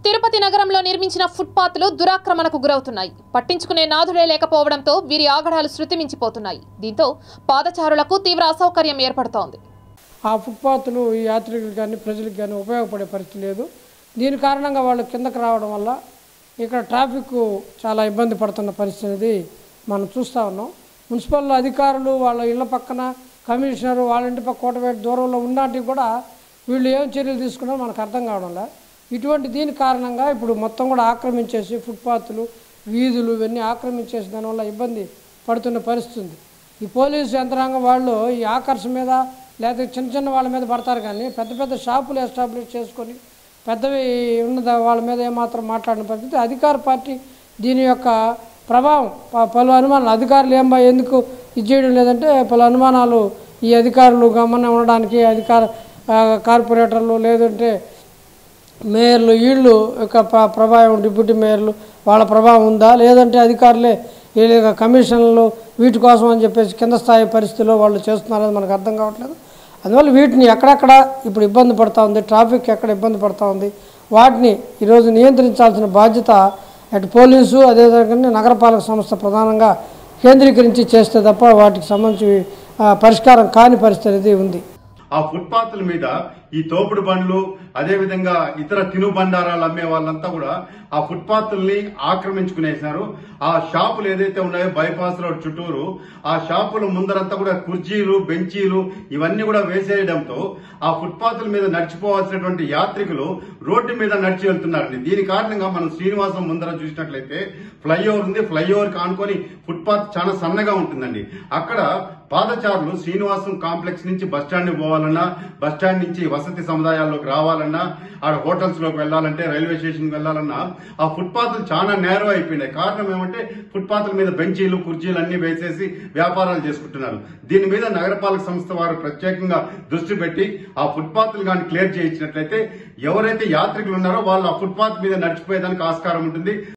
తిరుపతి నగరంలో నిర్మించిన ఫుట్పాత్లు దురాక్రమణకు గురవుతున్నాయి. పట్టించుకునే నాథుడే లేకపోవడంతో వీరి ఆగడాలు శృతిమించిపోతున్నాయి. దీంతో పాదచారులకు తీవ్ర అసౌకర్యం ఏర్పడుతోంది. ఆ ఫుట్పాత్లు ఈ యాత్రికులకు కానీ ప్రజలకు కానీ ఉపయోగపడే పరిస్థితి లేదు. దీని కారణంగా వాళ్ళు కిందకు రావడం వల్ల ఇక్కడ ట్రాఫిక్ చాలా ఇబ్బంది పడుతున్న పరిస్థితి మనం చూస్తూ ఉన్నాం. మున్సిపల్ అధికారులు వాళ్ళ ఇళ్ల పక్కన కమిషనరు వాళ్ళ ఇంటి పక్క కోటవేట దూరంలో ఉన్నట్టు కూడా వీళ్ళు ఏం చర్యలు తీసుకున్నారో మనకు అర్థం కావడంలా. ఇటువంటి దీని కారణంగా ఇప్పుడు మొత్తం కూడా ఆక్రమించేసి ఫుట్పాత్లు వీధులు ఇవన్నీ ఆక్రమించేసి దానివల్ల ఇబ్బంది పడుతున్న పరిస్థితి ఉంది. ఈ పోలీసు యంత్రాంగం వాళ్ళు ఈ ఆకర్షణ మీద లేకపోతే చిన్న చిన్న వాళ్ళ మీద పడతారు, కానీ పెద్ద పెద్ద షాపులు ఎస్టాబ్లిష్ చేసుకొని పెద్దవి ఉన్న వాళ్ళ మీద ఏమాత్రం మాట్లాడిన పరిస్థితి. అధికార పార్టీ దీని యొక్క ప్రభావం పలు అనుమానాలు అధికారులు ఎందుకు ఇది చేయడం లేదంటే పలు అనుమానాలు ఈ అధికారులు గమనం ఉండడానికి కార్పొరేటర్లు లేదంటే మేయర్లు వీళ్ళు యొక్క ప్రభావం డిప్యూటీ మేయర్లు వాళ్ళ ప్రభావం ఉందా, లేదంటే అధికారులే వీళ్ళ కమిషన్లు వీటి కోసం అని చెప్పేసి కింద స్థాయి పరిస్థితుల్లో వాళ్ళు చేస్తున్నారని మనకు అర్థం కావట్లేదు. అందువల్ల వీటిని ఎక్కడెక్కడ ఇప్పుడు ఇబ్బంది పడుతూ ఉంది, ట్రాఫిక్ ఎక్కడ ఇబ్బంది పడుతూ ఉంది, వాటిని ఈరోజు నియంత్రించాల్సిన బాధ్యత అటు పోలీసు అదేవిధంగా నగరపాలక సంస్థ ప్రధానంగా కేంద్రీకరించి చేస్తే తప్ప వాటికి సంబంధించి పరిష్కారం కాని పరిస్థితి ఉంది. ఆ ఫుట్పాత్ల మీద ఈ తోపుడు బండ్లు అదేవిధంగా ఇతర తినుబండారాలు అమ్మే వాళ్ళంతా కూడా ఆ ఫుట్పాత్ల్ని ఆక్రమించుకునేశారు. ఆ షాపులు ఏదైతే ఉన్నాయో బైపాస్ రోడ్ చుట్టూరు ఆ షాపుల ముందరంతా కూడా కుర్చీలు బెంచీలు ఇవన్నీ కూడా వేసేయడంతో ఆ ఫుట్పాత్ల మీద నడిచిపోవాల్సినటువంటి యాత్రికులు రోడ్డు మీద నడిచి వెళ్తున్నారండి. దీని కారణంగా మనం శ్రీనివాసం ముందర చూసినట్లయితే ఫ్లైఓవర్ ఉంది. ఫ్లైఓవర్ కానుకొని ఫుట్పాత్ చాలా సన్నగా ఉంటుందండి. అక్కడ పాదచారులు శ్రీనివాసం కాంప్లెక్స్ నుంచి బస్టాండ్ పోవాలన్నా, బస్టాండ్ నుంచి వసతి సముదాయాల్లోకి రావాలన్నా, ఆడ హోటల్స్ లోకి వెళ్లాలంటే, రైల్వే స్టేషన్ వెళ్లాలన్నా ఆ ఫుట్పాత్లు చాలా నేరో అయిపోయినాయి. కారణం ఏమంటే ఫుట్పాత్ల మీద బెంచీలు కుర్చీలు అన్ని వేసేసి వ్యాపారాలు చేసుకుంటున్నారు. దీని మీద నగరపాలక సంస్థ వారు ప్రత్యేకంగా దృష్టి పెట్టి ఆ ఫుట్పాత్లు కానీ క్లియర్ చేయించినట్లయితే ఎవరైతే యాత్రికులు ఉన్నారో వాళ్ళు ఆ ఫుట్పాత్ మీద నడిచిపోయేదానికి ఆస్కారం ఉంటుంది.